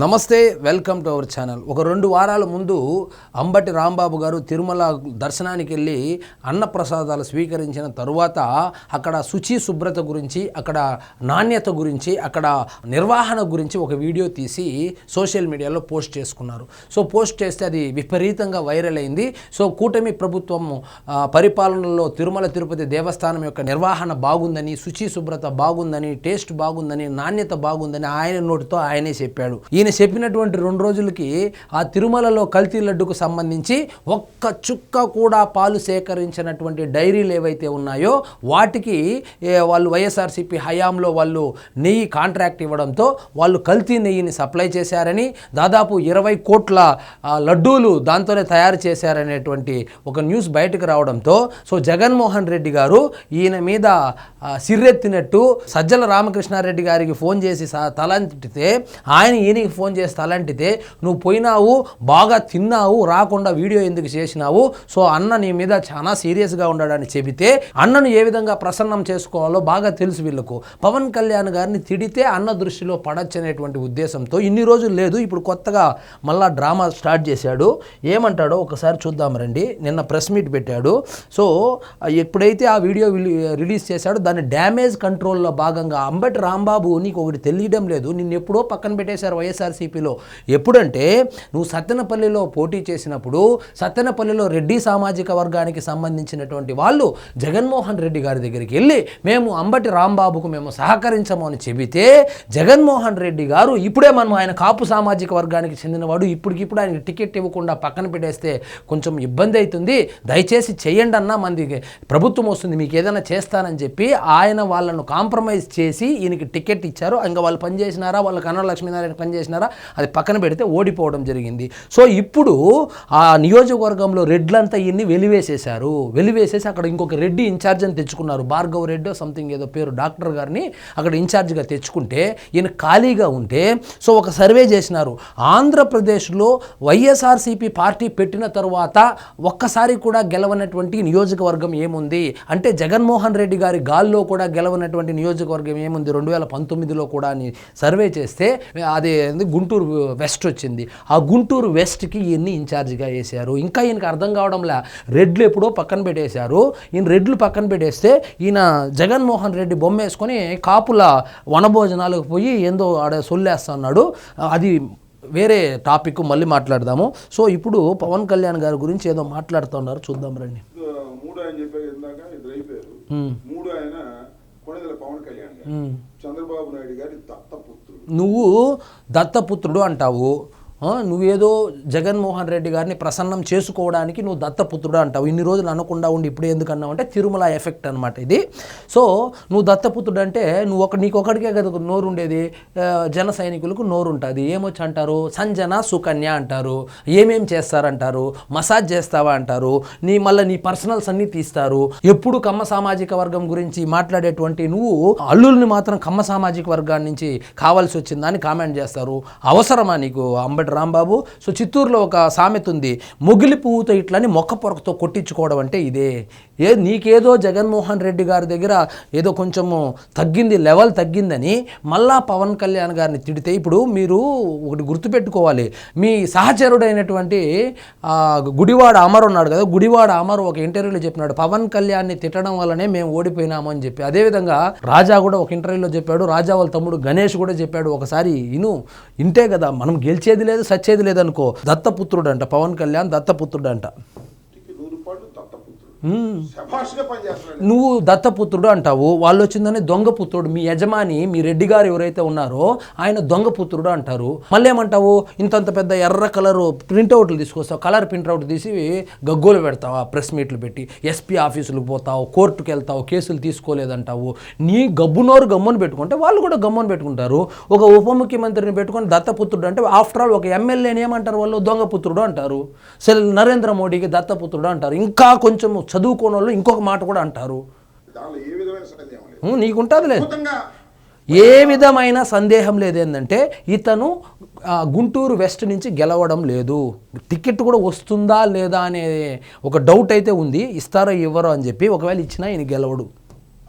నమస్తే, welcome to our channel. ఒక 2 వారాల ముందు అంబటి రాంబాబు గారు తిరుమల దర్శనానికి వెళ్ళి అన్నప్రసాదాలు స్వీకరించిన తరువాత అక్కడ శుచి శుభ్రత గురించి, అక్కడ నాణ్యత గురించి, అక్కడ నిర్వహణ గురించి ఒక వీడియో తీసి సోషల్ మీడియాలో పోస్ట్ చేసుకున్నారు. సో పోస్ట్ చేస్తే అది విపరీతంగా వైరల్ అయింది. సో కూటమి ప్రభుత్వం పరిపాలనలో తిరుమల తిరుపతి దేవస్థానం యొక్క నిర్వహణ బాగుందని, శుచి శుభ్రత బాగుందని, టేస్ట్ బాగుందని, నాణ్యత బాగుందని ఆయన నోటితో ఆయనే చెప్పాడు. ఈయన చెప్పినటువంటి 2 రోజులకి ఆ తిరుమలలో కల్తీ లడ్డుకు సంబంధించి ఒక్క చుక్క కూడా పాలు సేకరించినటువంటి డైరీలు ఏవైతే ఉన్నాయో వాటికి వాళ్ళు వైఎస్ఆర్సీపీ హయాంలో వాళ్ళు నెయ్యి కాంట్రాక్ట్ ఇవ్వడంతో వాళ్ళు కల్తీ నెయ్యిని సప్లై చేశారని, దాదాపు 20 కోట్ల లడ్డూలు దాంతోనే తయారు చేశారనేటువంటి ఒక న్యూస్ బయటకు రావడంతో సో జగన్మోహన్ రెడ్డి గారు ఈయన మీద సిర్రెత్తినట్టు సజ్జల రామకృష్ణారెడ్డి గారికి ఫోన్ చేసి తలంటితే ఆయన ఈయనకి ఫోన్ చేసి తలంటితే నువ్వు పోయినావు, బాగా తిన్నావు, రాకుండా వీడియో ఎందుకు చేసినావు, సో అన్న నీ మీద చాలా సీరియస్గా ఉన్నాడని చెబితే అన్నను ఏ విధంగా ప్రసన్నం చేసుకోవాలో బాగా తెలుసు వీళ్ళకు. పవన్ కళ్యాణ్ గారిని తిడితే అన్న దృష్టిలో పడచ్చనేటువంటి ఉద్దేశంతో ఇన్ని రోజులు లేదు, ఇప్పుడు కొత్తగా మళ్ళా డ్రామా స్టార్ట్ చేశాడు. ఏమంటాడో ఒకసారి చూద్దాం రండి. నిన్న ప్రెస్ మీట్ పెట్టాడు. సో ఎప్పుడైతే ఆ వీడియో రిలీజ్ చేశాడో దాని డ్యామేజ్ కంట్రోల్లో భాగంగా అంబటి రాంబాబు నీకు ఒకటి తెలియడం లేదు, నిన్ను ఎప్పుడో పక్కన పెట్టేశారు వైఎస్ఆర్సీపీలో. ఎప్పుడంటే నువ్వు సత్తెనపల్లిలో పోటీ చేసినప్పుడు సత్తెనపల్లిలో రెడ్డి సామాజిక వర్గానికి సంబంధించినటువంటి వాళ్ళు జగన్మోహన్ రెడ్డి గారి దగ్గరికి వెళ్ళి మేము అంబటి రాంబాబుకు మేము సహకరించము అని చెబితే జగన్మోహన్ రెడ్డి గారు ఇప్పుడే మనం ఆయన కాపు సామాజిక వర్గానికి చెందినవాడు, ఇప్పటికిప్పుడు ఆయన టికెట్ ఇవ్వకుండా పక్కన పెట్టేస్తే కొంచెం ఇబ్బంది అవుతుంది, దయచేసి చేయండి అన్న, మందికి ప్రభుత్వం వస్తుంది, మీకు ఏదైనా చేస్తానని చెప్పి ఆయన వాళ్ళను కాంప్రమైజ్ చేసి ఈయనకి టికెట్ ఇచ్చారు. ఇంకా వాళ్ళు పనిచేసినారా, వాళ్ళ కన్నడ లక్ష్మీనారాయణ పనిచేసినారా, అది పక్కన పెడితే ఓడిపోవడం జరిగింది. సో ఇప్పుడు ఆ నియోజకవర్గంలో రెడ్లంతా ఈయన్ని వెలివేసేశారు. వెలివేసేసి అక్కడ ఇంకొక రెడ్డి ఇన్ఛార్జ్ అని తెచ్చుకున్నారు, భార్గవ్ రెడ్డి సంథింగ్ ఏదో పేరు, డాక్టర్ గారిని అక్కడ ఇన్ఛార్జ్గా తెచ్చుకుంటే ఈయన ఖాళీగా ఉంటే సో ఒక సర్వే చేసినారు. ఆంధ్రప్రదేశ్లో వైఎస్ఆర్సీపీ పార్టీ పెట్టిన తరువాత ఒక్కసారి కూడా గెలవనటువంటి నియోజకవర్గం ఏముంది అంటే జగన్మోహన్ రెడ్డి గారి గాల్లో కూడా గెలవనటువంటి నియోజకవర్గం ఏముంది 2019లో కూడా అని సర్వే చేస్తే అది గుంటూరు వెస్ట్ వచ్చింది. ఆ గుంటూరు వెస్ట్కి ఈయన్ని ఇన్ఛార్జిగా వేశారు. ఇంకా ఈయనకి అర్థం కావడంలా, రెడ్లు ఎప్పుడో పక్కన పెట్టేశారు. ఈయన రెడ్లు పక్కన పెట్టేస్తే ఈయన జగన్మోహన్ రెడ్డి బొమ్మ వేసుకొని కాపుల వనభోజనాలకు పోయి ఏందో ఆడ సొల్లేస్తున్నాడు. అది వేరే టాపిక్, మళ్ళీ మాట్లాడదాము. సో ఇప్పుడు పవన్ కళ్యాణ్ గారి గురించి ఏదో మాట్లాడుతున్నారు, చూద్దాం రండి. చంద్రబాబు నాయుడు గారి దత్తపుత్రుడు. నువ్వు దత్తపుత్రుడు అంటావు, నువ్వేదో జగన్మోహన్ రెడ్డి గారిని ప్రసన్నం చేసుకోవడానికి నువ్వు దత్తపుత్రుడు అంటావు. ఇన్ని రోజులు అనకుండా ఉండి ఇప్పుడు ఎందుకు అన్నావు అంటే తిరుమల ఎఫెక్ట్ అనమాట ఇది. సో నువ్వు దత్తపుత్రుడు అంటే నీకు ఒకటికే కదా నోరు ఉండేది, జన సైనికులకు నోరు ఉంటుంది. ఏమొచ్చి అంటారు, సంజన సుకన్య అంటారు, ఏమేం చేస్తారంటారు, మసాజ్ చేస్తావా అంటారు, మళ్ళీ నీ పర్సనల్స్ అన్నీ తీస్తారు. ఎప్పుడు కమ్మ సామాజిక వర్గం గురించి మాట్లాడేటువంటి నువ్వు అల్లుల్ని మాత్రం కమ్మ సామాజిక వర్గాన్ని నుంచి కావాల్సి వచ్చిందా అని కామెంట్ చేస్తారు. అవసరమా నీకు అంబటి రాంబాబు? సో చిత్తూరులో ఒక సామెత ఉంది, మొగిలి పువ్వుతో ఇట్లని మొక్క పొరకతో కొట్టించుకోవడం అంటే ఇదే. నీకేదో జగన్మోహన్ రెడ్డి గారి దగ్గర ఏదో కొంచెము తగ్గింది, లెవెల్ తగ్గిందని మళ్ళా పవన్ కళ్యాణ్ గారిని తిడితే, ఇప్పుడు మీరు ఒకటి గుర్తుపెట్టుకోవాలి, మీ సహచరుడైనటువంటి గుడివాడ అమర్ ఉన్నాడు కదా, గుడివాడ అమర్ ఒక ఇంటర్వ్యూలో చెప్పినాడు పవన్ కళ్యాణ్ని తిట్టడం వల్లనే మేము ఓడిపోయినాము అని చెప్పి. అదేవిధంగా రాజా కూడా ఒక ఇంటర్వ్యూలో చెప్పాడు, రాజా వాళ్ళ తమ్ముడు గణేష్ కూడా చెప్పాడు. ఒకసారి ఇంటే కదా మనం గెలిచేది లేదు సచ్చేది లేదనుకో. దత్తపుత్రుడు అంట పవన్ కళ్యాణ్, దత్తపుత్రుడు అంట. నువ్వు దత్తపుత్రుడు అంటావు, వాళ్ళు వచ్చిందని దొంగపుత్రుడు. మీ యజమాని మీ రెడ్డి గారు ఎవరైతే ఉన్నారో ఆయన దొంగపుత్రుడు అంటారు. మళ్ళీ ఏమంటావు, ఇంతంత పెద్ద ఎర్ర కలరు ప్రింట్అవుట్లు తీసుకొస్తావు, కలర్ ప్రింట్అవుట్ తీసి గగ్గోలు పెడతావా, ప్రెస్ మీట్లు పెట్టి ఎస్పీ ఆఫీసులకు పోతావు, కోర్టుకు వెళ్తావు, కేసులు తీసుకోలేదంటావు. నీ గమ్మునోరు గమ్మును పెట్టుకుంటే వాళ్ళు కూడా గమ్మును పెట్టుకుంటారు. ఒక ఉప ముఖ్యమంత్రిని పెట్టుకొని దత్తపుత్రుడు అంటే ఆఫ్టర్ ఆల్ ఒక ఎమ్మెల్యేని ఏమంటారు వాళ్ళు, దొంగపుత్రుడు అంటారు. నరేంద్ర మోడీకి దత్తపుత్రుడు అంటారు. ఇంకా కొంచెం చదువుకోని వాళ్ళు ఇంకొక మాట కూడా అంటారు. నీకుంటుంది లేదు, ఏ విధమైన సందేహం లేదు. ఏంటంటే ఇతను గుంటూరు వెస్ట్ నుంచి గెలవడం లేదు, టికెట్ కూడా వస్తుందా లేదా అనే ఒక డౌట్ అయితే ఉంది. ఇస్తారో ఇవ్వరో అని చెప్పి, ఒకవేళ ఇచ్చినా ఈయన గెలవడు.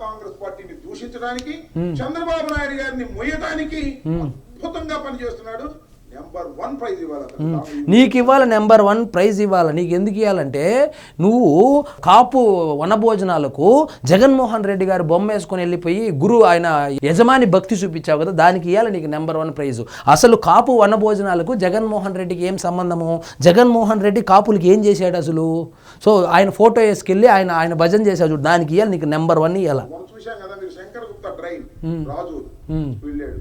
కాంగ్రెస్ పార్టీని దూషించడానికి, చంద్రబాబు నాయుడు గారిని మొయ్యడానికి అద్భుతంగా పనిచేస్తున్నాడు. నెంబర్ 1 ప్రైజ్ ఇవ్వాలి అతను. నీకు ఇవ్వాలి నెంబర్ 1 ప్రైజ్ ఇవ్వాలి. నీకు ఎందుకు ఇవ్వాలంటే నువ్వు కాపు వనభోజనాలకు జగన్మోహన్ రెడ్డి గారు బొమ్మ వేసుకొని వెళ్ళిపోయి ఆయన యజమాని భక్తి చూపించావు కదా, దానికి ఇవ్వాలి నీకు నెంబర్ 1 ప్రైజ్. అసలు కాపు వనభోజనాలకు జగన్మోహన్ రెడ్డికి ఏం సంబంధము? జగన్మోహన్ రెడ్డి కాపులకి ఏం చేశాడు అసలు? సో ఆయన ఫోటో వేసుకెళ్ళి ఆయన భజన చేశాడు, దానికి ఇవ్వాలి నీకు నెంబర్ 1 ఇవ్వాలి. మనం చూశాం కదా మీరు, శంకర్ గుప్తా ట్రైన్ రాజు వెళ్ళాడు,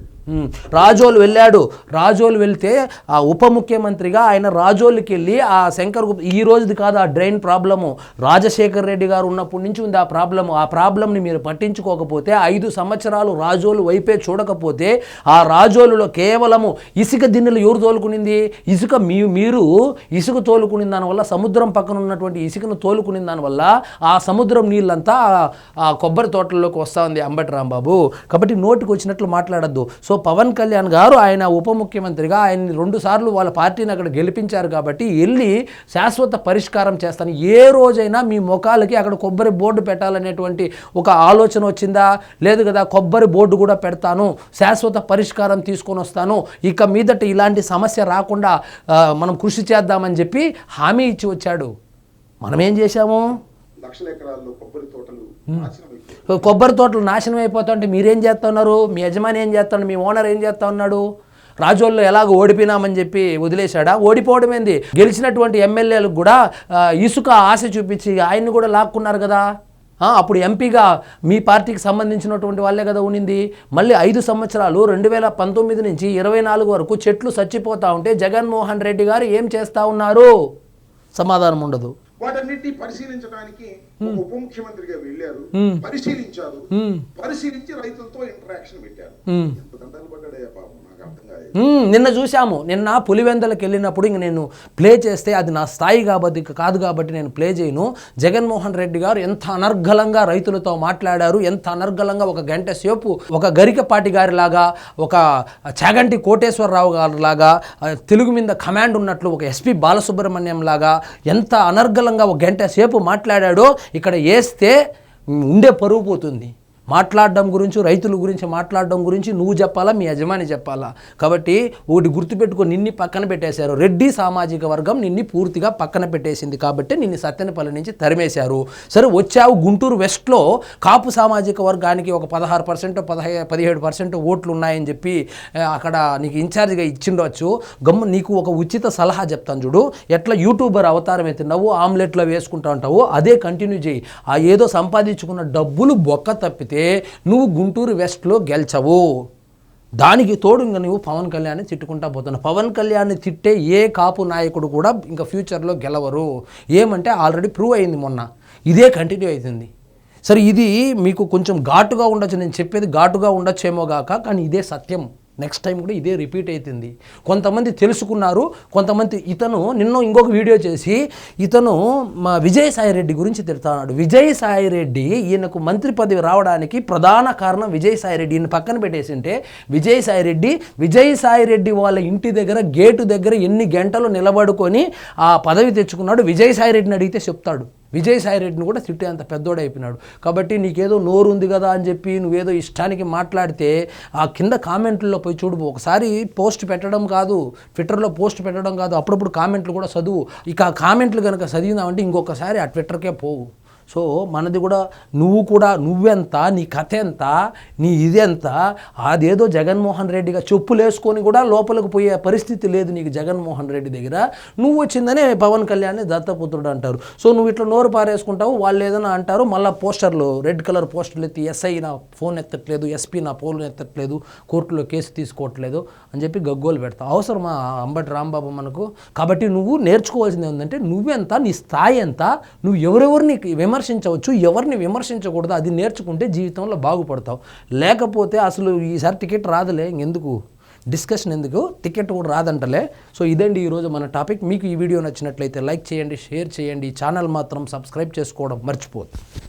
రాజోలు వెళ్ళాడు. రాజోలు వెళ్తే ఆ ఉప ముఖ్యమంత్రిగా ఆయన రాజోలుకి వెళ్ళి ఆ శంకర్ గుప్తా, ఈ రోజుది కాదు ఆ డ్రైన్ ప్రాబ్లము, రాజశేఖర్ రెడ్డి గారు ఉన్నప్పటి నుంచి ఉంది ఆ ప్రాబ్లము. ఆ ప్రాబ్లంని మీరు పట్టించుకోకపోతే 5 సంవత్సరాలు రాజోలు వైపే చూడకపోతే ఆ రాజోలులో కేవలము ఇసుక దిన్నెలు ఎవరు తోలుకునింది? ఇసుక మీరు ఇసుక తోలుకుని దానివల్ల, సముద్రం పక్కన ఉన్నటువంటి ఇసుకను తోలుకుని దానివల్ల ఆ సముద్రం నీళ్ళంతా ఆ కొబ్బరి తోటల్లోకి వస్తూ ఉంది అంబటి రాంబాబు. కాబట్టి నోటికి వచ్చినట్లు మాట్లాడద్దు. సో పవన్ కళ్యాణ్ గారు ఆయన ఉప ముఖ్యమంత్రిగా ఆయన్ని 2 సార్లు వాళ్ళ పార్టీని అక్కడ గెలిపించారు కాబట్టి వెళ్ళి శాశ్వత పరిష్కారం చేస్తాను. ఏ రోజైనా మీ ముఖాలకి అక్కడ కొబ్బరి బోర్డు పెట్టాలనేటువంటి ఒక ఆలోచన వచ్చిందా? లేదు కదా. కొబ్బరి బోర్డు కూడా పెడతాను, శాశ్వత పరిష్కారం తీసుకొని వస్తాను, ఇక మీదట ఇలాంటి సమస్య రాకుండా మనం కృషి చేద్దామని చెప్పి హామీ ఇచ్చి వచ్చాడు. మనం ఏం చేశాము? లక్షల ఎకరాల్లో కొబ్బరి తోటలు నాశనం అయిపోయాయి. కొబ్బరి తోటలు నాశనం అయిపోతుంటే మీరేం చేస్తున్నారు? మీ యజమాని ఏం చేస్తున్నాడు? మీ ఓనర్ ఏం చేస్తా ఉన్నాడు? రాజోల్లో ఎలాగో ఓడిపోయినామని చెప్పి వదిలేశాడా? ఓడిపోవడం ఏంది? గెలిచినటువంటి ఎమ్మెల్యేలకు కూడా ఇసుక ఆశ చూపించి ఆయన్ని కూడా లాక్కున్నారు కదా. అప్పుడు ఎంపీగా మీ పార్టీకి సంబంధించినటువంటి వాళ్ళే కదా ఉండింది. మళ్ళీ 5 సంవత్సరాలు 2019 నుంచి 24 వరకు చెట్లు చచ్చిపోతూ ఉంటే జగన్మోహన్ రెడ్డి గారు ఏం చేస్తూ ఉన్నారు? సమాధానం ఉండదు. వాటన్నిటిని పరిశీలించడానికి ఒక ఉప ముఖ్యమంత్రిగా వెళ్ళారు, పరిశీలించారు, పరిశీలించి రైతులతో ఇంటరాక్షన్ పెట్టారు. ఎంత దండాలు పడ్డాడే పాపం, నాకు అర్థం కాదు. నిన్న చూసాము. నిన్న పులివెందలకు వెళ్ళినప్పుడు ఇంక నేను ప్లే చేస్తే అది నా స్థాయి కాదు కాబట్టి నేను ప్లే చేయను. జగన్మోహన్ రెడ్డి గారు ఎంత అనర్గళంగా రైతులతో మాట్లాడారు, ఎంత అనర్గళంగా ఒక గంట సేపు ఒక గరికపాటి గారి లాగా, ఒక చాగంటి కోటేశ్వరరావు గారి లాగా, తెలుగు మీద కమాండ్ ఉన్నట్లు ఒక ఎస్పి బాలసుబ్రహ్మణ్యం లాగా ఎంత అనర్గళంగా ఒక గంట సేపు మాట్లాడాడో ఇక్కడ వేస్తే ఉండే పరువు పోతుంది. మాట్లాడడం గురించి, రైతుల గురించి మాట్లాడడం గురించి నువ్వు చెప్పాలా, మీ యజమాని చెప్పాలా? కాబట్టి ఒకటి గుర్తుపెట్టుకో, నిన్ని పక్కన పెట్టేశారు. రెడ్డి సామాజిక వర్గం నిన్ని పూర్తిగా పక్కన పెట్టేసింది కాబట్టి నిన్ను సత్తెనపల్లి నుంచి తరిమేశారు. సరే వచ్చావు గుంటూరు వెస్ట్లో కాపు సామాజిక వర్గానికి ఒక 16% 17% ఓట్లు ఉన్నాయని చెప్పి అక్కడ నీకు ఇన్ఛార్జిగా ఇచ్చిండవచ్చు. నీకు ఒక ఉచిత సలహా చెప్తాను చూడు. ఎట్లా యూట్యూబర్ అవతారం ఎత్తినావు, ఆమ్లెట్లో వేసుకుంటా ఉంటావు, అదే కంటిన్యూ చేయి. ఆ ఏదో సంపాదించుకున్న డబ్బులు బొక్క తప్పితే నువ్వు గుంటూరు వెస్ట్లో గెలిచవు. దానికి తోడు ఇంకా నువ్వు పవన్ కళ్యాణ్ని తిట్టుకుంటా పోతున్నావు. పవన్ కళ్యాణ్ని తిట్టే ఏ కాపు నాయకుడు కూడా ఇంకా ఫ్యూచర్లో గెలవరు. ఏమంటే ఆల్రెడీ ప్రూవ్ అయింది మొన్న, ఇదే కంటిన్యూ అవుతుంది. సరే ఇది మీకు కొంచెం ఘాటుగా ఉండొచ్చు, నేను చెప్పేది ఘాటుగా ఉండొచ్చేమో గాక, కానీ ఇదే సత్యం. నెక్స్ట్ టైం కూడా ఇదే రిపీట్ అవుతుంది. కొంతమంది తెలుసుకున్నారు, కొంతమంది ఇతను నిన్న ఇంకొక వీడియో చేసి ఇతను మా విజయసాయిరెడ్డి గురించి తిడతాడు. విజయసాయిరెడ్డి ఈయనకు మంత్రి పదవి రావడానికి ప్రధాన కారణం విజయసాయిరెడ్డి. ఈయన పక్కన పెట్టేసింటే విజయసాయిరెడ్డి వాళ్ళ ఇంటి దగ్గర గేటు దగ్గర ఎన్ని గంటలు నిలబడుకొని ఆ పదవి తెచ్చుకున్నాడు. విజయసాయిరెడ్డిని అడిగితే చెప్తాడు. విజయసాయిరెడ్డిని కూడా తిట్టే అంత పెద్దోడైపోయినాడు. కాబట్టి నీకేదో నోరు ఉంది కదా అని చెప్పి నువ్వేదో ఇష్టానికి మాట్లాడితే ఆ కింద కామెంట్లలో పోయి చూడు. ఒకసారి పోస్ట్ పెట్టడం కాదు, ట్విట్టర్లో పోస్ట్ పెట్టడం కాదు, అప్పుడప్పుడు కామెంట్లు కూడా చదువు. ఇక ఆ కామెంట్లు కనుక చదివినావంటే ఇంకొకసారి ఆ ట్విట్టర్కే పోవు. సో మనది కూడా నువ్వెంత, నీ కథ ఎంత, నీ ఇదెంత, అదేదో జగన్మోహన్ రెడ్డిగా చెప్పులు వేసుకొని కూడా లోపలికి పోయే పరిస్థితి లేదు నీకు జగన్మోహన్ రెడ్డి దగ్గర. నువ్వు వచ్చిందనే పవన్ కళ్యాణ్ని దత్తపుత్రుడు అంటారు. సో నువ్వు ఇట్లా నోరు పారేసుకుంటావు, వాళ్ళు ఏదైనా అంటారు, మళ్ళీ పోస్టర్లు రెడ్ కలర్ పోస్టర్లు ఎత్తి ఎస్ఐ నా ఫోన్ ఎత్తట్లేదు, ఎస్పీ నా ఫోన్ ఎత్తట్లేదు, కోర్టులో కేసు తీసుకోవట్లేదు అని చెప్పి గగ్గోలు పెడతావు. అవసరమా అంబటి రాంబాబు మనకు? కాబట్టి నువ్వు నేర్చుకోవాల్సింది ఏంటంటే నువ్వెంత, నీ స్థాయి ఎంత, నువ్వు ఎవరెవరిని విమర్శించవచ్చు, ఎవరిని విమర్శించకూడదు, అది నేర్చుకుంటే జీవితంలో బాగుపడతావు. లేకపోతే అసలు ఈసారి టికెట్ రాదులే, ఇంకెందుకు డిస్కషన్, ఎందుకు టికెట్ కూడా రాదంటలే. సో ఇదండి ఈరోజు మన టాపిక్. మీకు ఈ వీడియో నచ్చినట్లయితే లైక్ చేయండి, షేర్ చేయండి, ఛానల్ మాత్రం సబ్స్క్రైబ్ చేసుకోవడం మర్చిపోద్దు.